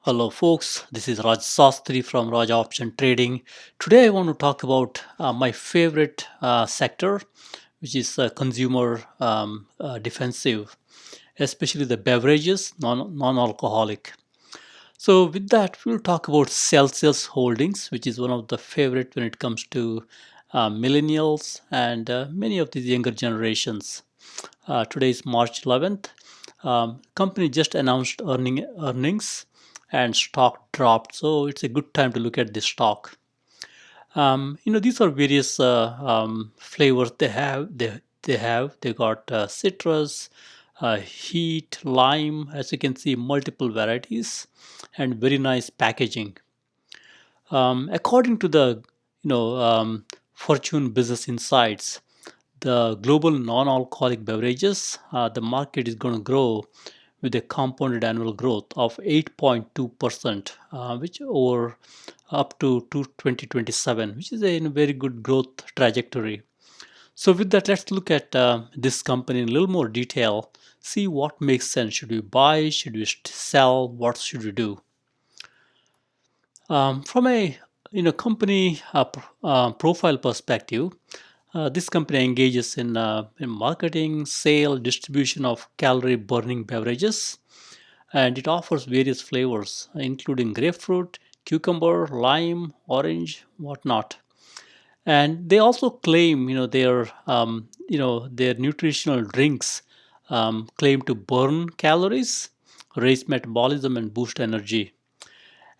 Hello, folks. This is Raj Sastri from Raj Option Trading. Today, I want to talk about my favorite sector, which is consumer defensive, especially the beverages, non-alcoholic. So, with that, we'll talk about Celsius Holdings, which is one of the favorite when it comes to millennials and many of these younger generations. Today is March 11th. Company just announced earnings and stock dropped. So it's a good time to look at this stock. These are various flavors they have. They got citrus, heat, lime. As you can see, multiple varieties and very nice packaging. According to the Fortune Business Insights, the global non-alcoholic beverages, the market is going to grow with a compounded annual growth of 8.2%, which over up to 2027, which is a very good growth trajectory. So with that, let's look at this company in a little more detail, see what makes sense. Should we buy? Should we sell? What should we do? From a company profile perspective, this company engages in marketing, sale, distribution of calorie-burning beverages, and it offers various flavors, including grapefruit, cucumber, lime, orange, whatnot. And they also claim, their nutritional drinks claim to burn calories, raise metabolism, and boost energy.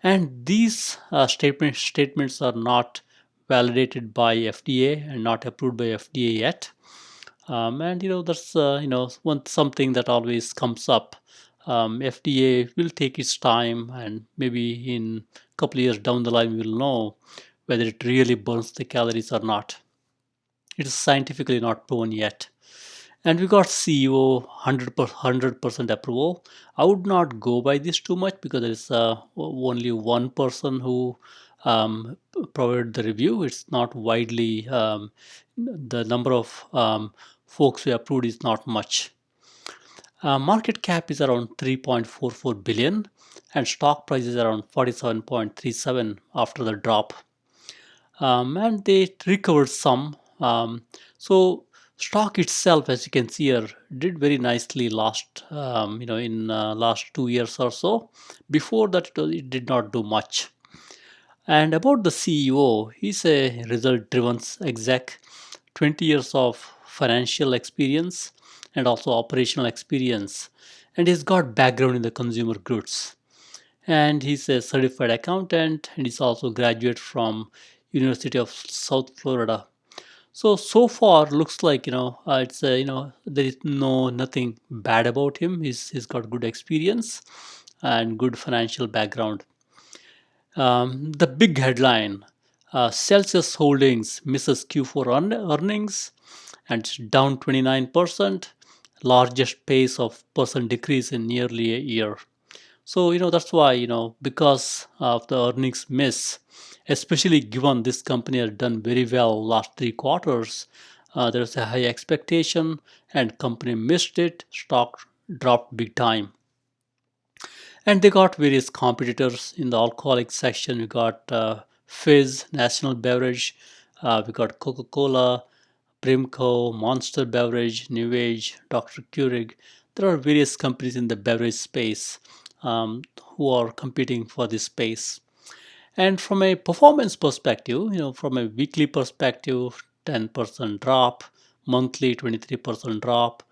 And these statements are not validated by FDA and not approved by FDA yet. And that's one something that always comes up. FDA will take its time, and maybe in a couple of years down the line, we'll know whether it really burns the calories or not. It is scientifically not proven yet. And we got CEO 100% approval. I would not go by this too much because there is only one person who provided the review. It's not widely, the number of folks who approved is not much. Market cap is around 3.44 billion and stock price is around 47.37 after the drop. And they recovered some. So stock itself, as you can see here, did very nicely last, in last 2 years or so. Before that, it did not do much. And about the CEO, he's a result-driven exec, 20 years of financial experience and also operational experience, and he's got background in the consumer goods. And he's a certified accountant, and he's also graduate from University of South Florida. So far looks like it's there is nothing bad about him. He's got good experience and good financial background. The big headline: Celsius Holdings misses Q4 earnings and it's down 29%, largest pace of percent decrease in nearly a year. So that's why because of the earnings miss, especially given this company has done very well last 3 quarters, there's a high expectation and company missed it. Stock dropped big time. And they got various competitors in the alcoholic section. We got Fizz, National Beverage. We got Coca-Cola, Brimco, Monster Beverage, New Age, Dr. Keurig. There are various companies in the beverage space who are competing for this space. And from a performance perspective, from a weekly perspective, 10% drop, monthly 23% drop.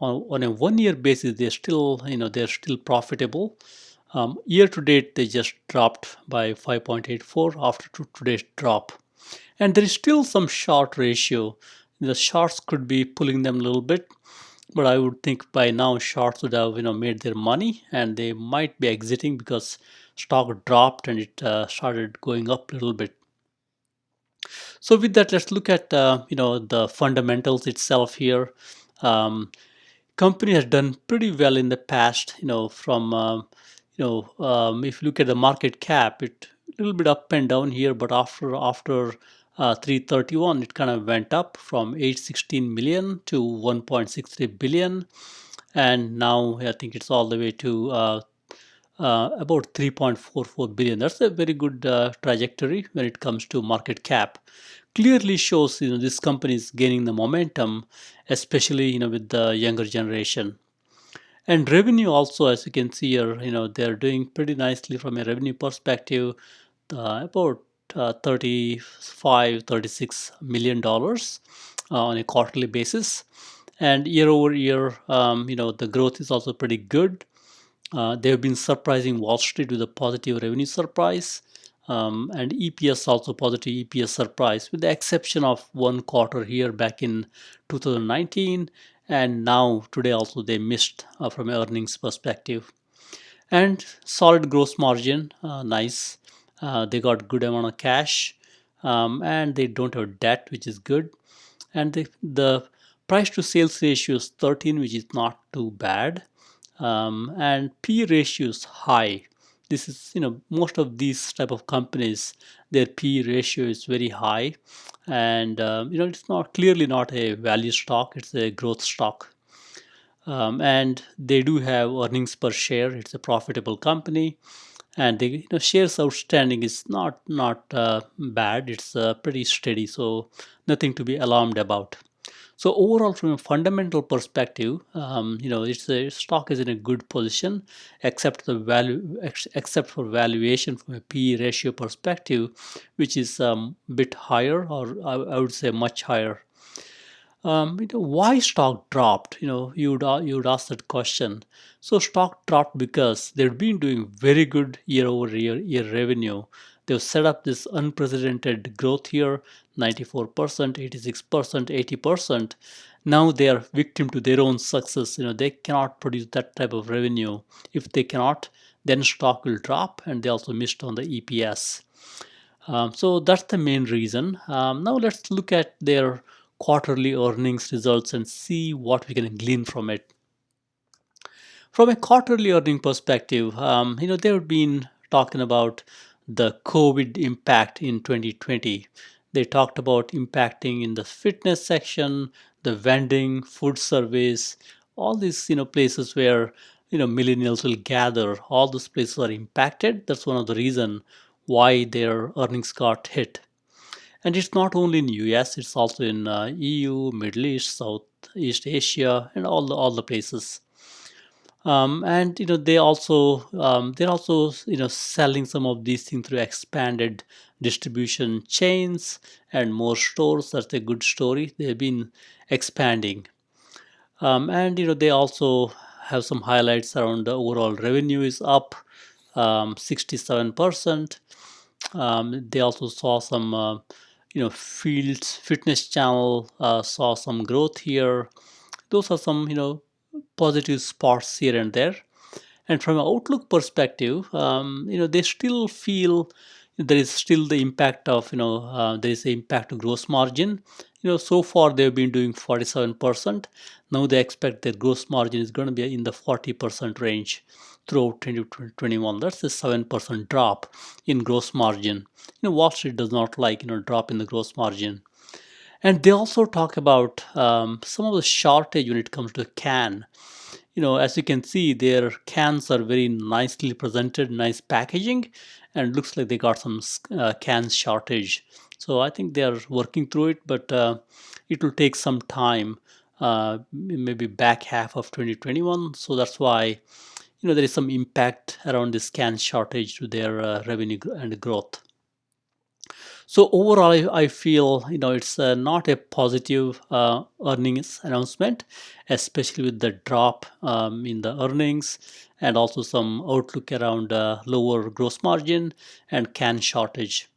On a 1 year basis, they're still profitable. Year to date, they just dropped by 5.84 after today's drop. And there is still some short ratio. The shorts could be pulling them a little bit, but I would think by now shorts would have made their money and they might be exiting because stock dropped and it started going up a little bit. So with that, let's look at the fundamentals itself here. Um, Company has done pretty well in the past. From if you look at the market cap, it a little bit up and down here, but after 331, it kind of went up from 816 million to 1.63 billion, and now I think it's all the way to about 3.44 billion. That's a very good trajectory when it comes to market cap. Clearly shows this company is gaining the momentum, especially with the younger generation. And revenue also, as you can see here, they're doing pretty nicely from a revenue perspective, about 35, $36 million on a quarterly basis. And year over year, the growth is also pretty good. They have been surprising Wall Street with a positive revenue surprise, and EPS also positive EPS surprise, with the exception of one quarter here back in 2019, and now today also they missed from an earnings perspective. And solid gross margin, nice. They got good amount of cash, and they don't have debt, which is good. And the price to sales ratio is 13, which is not too bad. And P ratio is high. This is, most of these type of companies, their P ratio is very high, and it's not clearly not a value stock; it's a growth stock. And they do have earnings per share. It's a profitable company, and the shares outstanding is not bad. It's pretty steady, so nothing to be alarmed about. So overall, from a fundamental perspective, it's a stock is in a good position, except the value, except for valuation from a P/E ratio perspective, which is bit higher, or I would say much higher. Why stock dropped? You would ask that question. So stock dropped because they've been doing very good year over year revenue. They've set up this unprecedented growth here, 94%, 86%, 80%. Now they are victim to their own success. They cannot produce that type of revenue. If they cannot, then stock will drop, and they also missed on the EPS. So that's the main reason. Now let's look at their quarterly earnings results and see what we can glean from it. From a quarterly earning perspective, they've been talking about the COVID impact in 2020. They talked about impacting in the fitness section, the vending, food service, all these places where millennials will gather. All those places are impacted. That's one of the reason why their earnings got hit. And it's not only in US; it's also in EU, Middle East, Southeast Asia, and all the places. And they're also selling some of these things through expanded distribution chains and more stores. That's a good story. They've been expanding, and they also have some highlights around the overall revenue is up 67%. They also saw some fields fitness channel saw some growth here. Those are some positive spots here and there. And from an outlook perspective, they still feel there is still the impact of there is the impact of gross margin. So far they've been doing 47%. Now they expect that gross margin is going to be in the 40% range throughout 2021. That's a 7% drop in gross margin. Wall Street does not like drop in the gross margin. And they also talk about some of the shortage when it comes to can. As you can see, their cans are very nicely presented, nice packaging, and looks like they got some can shortage. So I think they are working through it, but it will take some time, maybe back half of 2021. So that's why there is some impact around this can shortage to their revenue and growth. So overall, I feel it's not a positive earnings announcement, especially with the drop in the earnings, and also some outlook around lower gross margin and can shortage.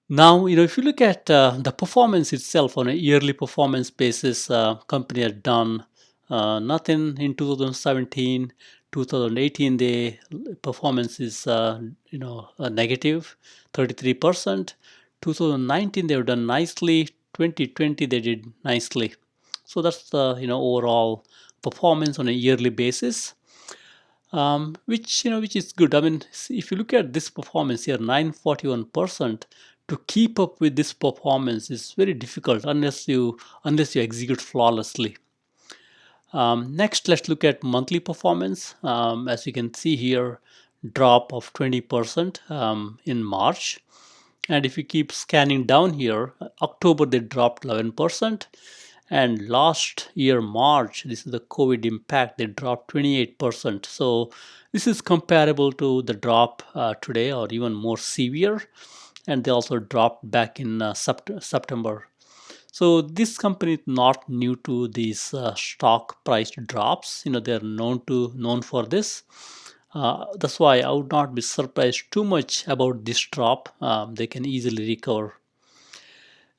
Now, if you look at the performance itself on a yearly performance basis, company had done nothing in 2017. 2018, the performance is a negative 33%. 2019, they've done nicely. 2020, they did nicely. So that's the overall performance on a yearly basis, which is good. I mean, if you look at this performance here, 941%, to keep up with this performance is very difficult unless you execute flawlessly. Next, let's look at monthly performance. As you can see here, drop of 20% in March. And if you keep scanning down here, October they dropped 11%. And last year, March, this is the COVID impact, they dropped 28%. So this is comparable to the drop today, or even more severe. And they also dropped back in September. So this company is not new to these stock price drops. They're known for this. That's why I would not be surprised too much about this drop. They can easily recover.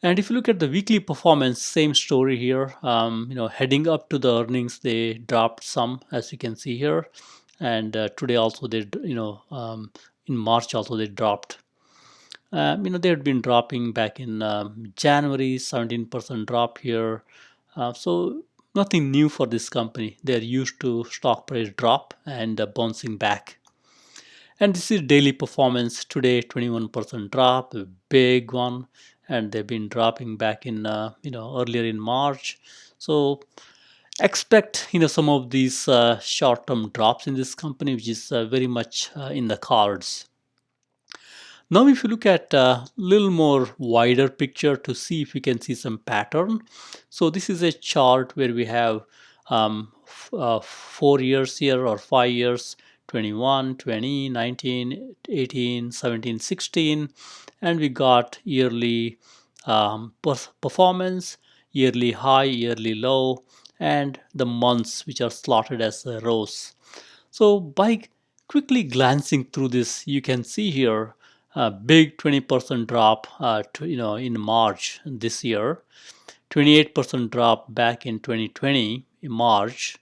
And if you look at the weekly performance, same story here. Heading up to the earnings, they dropped some, as you can see here. And today also in March also they dropped. They had been dropping back in January, 17% drop here. So nothing new for this company. They're used to stock price drop and bouncing back. And this is daily performance today, 21% drop, a big one, and they've been dropping back in earlier in March. So expect some of these short-term drops in this company, which is very much in the cards. Now, if you look at a little more wider picture to see if we can see some pattern. So this is a chart where we have 4 years here or 5 years, 21, 20, 19, 18, 17, 16, and we got yearly performance, yearly high, yearly low, and the months which are slotted as rows. So by quickly glancing through this, you can see here a big 20% drop in March this year, 28% drop back in 2020 in March.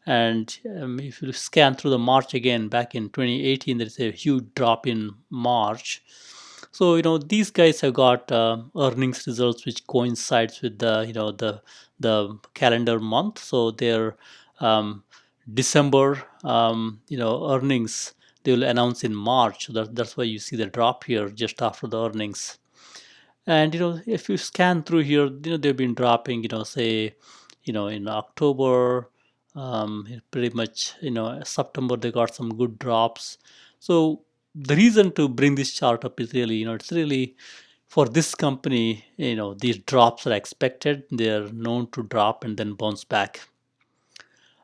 And if you scan through the March again back in 2018, there's a huge drop in March. So these guys have got earnings results which coincides with the calendar month. So their December earnings they will announce in March. That's why you see the drop here just after the earnings. And if you scan through here, they've been dropping. Say in October, pretty much September they got some good drops. So the reason to bring this chart up is really it's really for this company. These drops are expected. They are known to drop and then bounce back.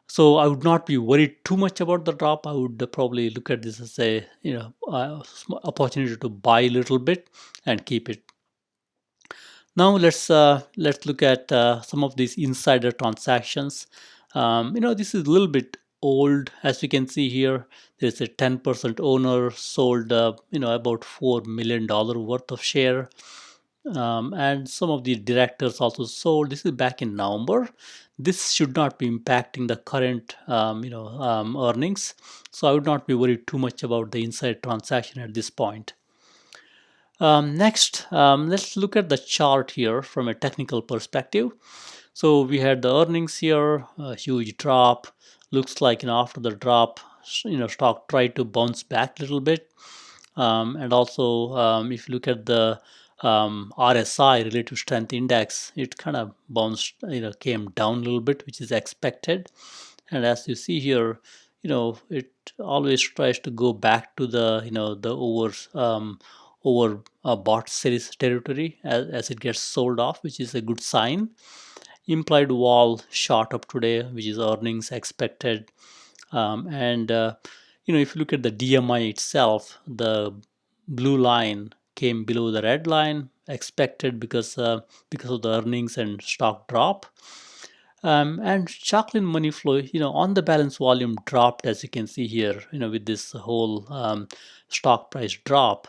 So I would not be worried too much about the drop. I would probably look at this as a opportunity to buy a little bit and keep it. Now let's look at some of these insider transactions. This is a little bit old, as you can see here. There's a 10% owner sold about $4 million worth of share. And some of the directors also sold. This is back in November. This should not be impacting the current earnings. So I would not be worried too much about the inside transaction at this point. Next, let's look at the chart here from a technical perspective. So we had the earnings here, a huge drop. Looks like after the drop, stock tried to bounce back a little bit. And also, if you look at the RSI, relative strength index, it kind of bounced, came down a little bit, which is expected. And as you see here, it always tries to go back to the the over bought series territory as it gets sold off, which is a good sign. Implied wall shot up today, which is earnings expected. And if you look at the DMI itself, the blue line came below the red line, expected because of the earnings and stock drop. And Chaplin money flow, on the balance volume dropped, as you can see here, with this whole stock price drop.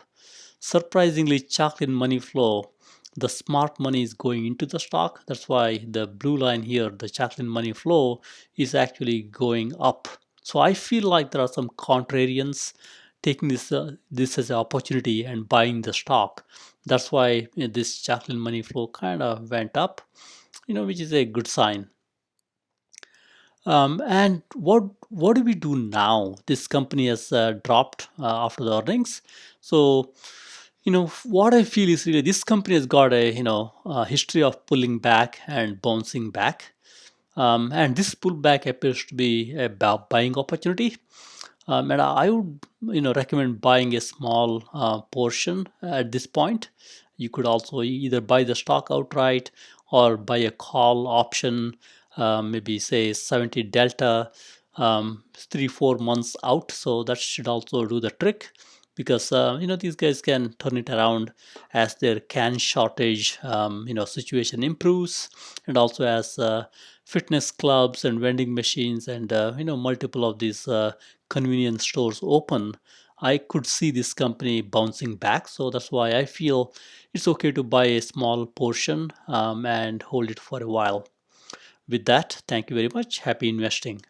Surprisingly, Chaplin money flow, the smart money is going into the stock. That's why the blue line here, the Chaplin money flow, is actually going up. So I feel like there are some contrarians taking this as an opportunity and buying the stock. That's why this Chaplin money flow kind of went up, which is a good sign. And what do we do now? This company has dropped after the earnings. So what I feel is really this company has got a history of pulling back and bouncing back. And this pullback appears to be a buying opportunity. And I would, recommend buying a small portion at this point. You could also either buy the stock outright or buy a call option, maybe say 70 delta, 3 4 months out. So that should also do the trick, because these guys can turn it around as their can shortage situation improves, and also as fitness clubs and vending machines and multiple of these convenience stores open. I could see this company bouncing back, so that's why I feel it's okay to buy a small portion and hold it for a while. With that, thank you very much. Happy investing.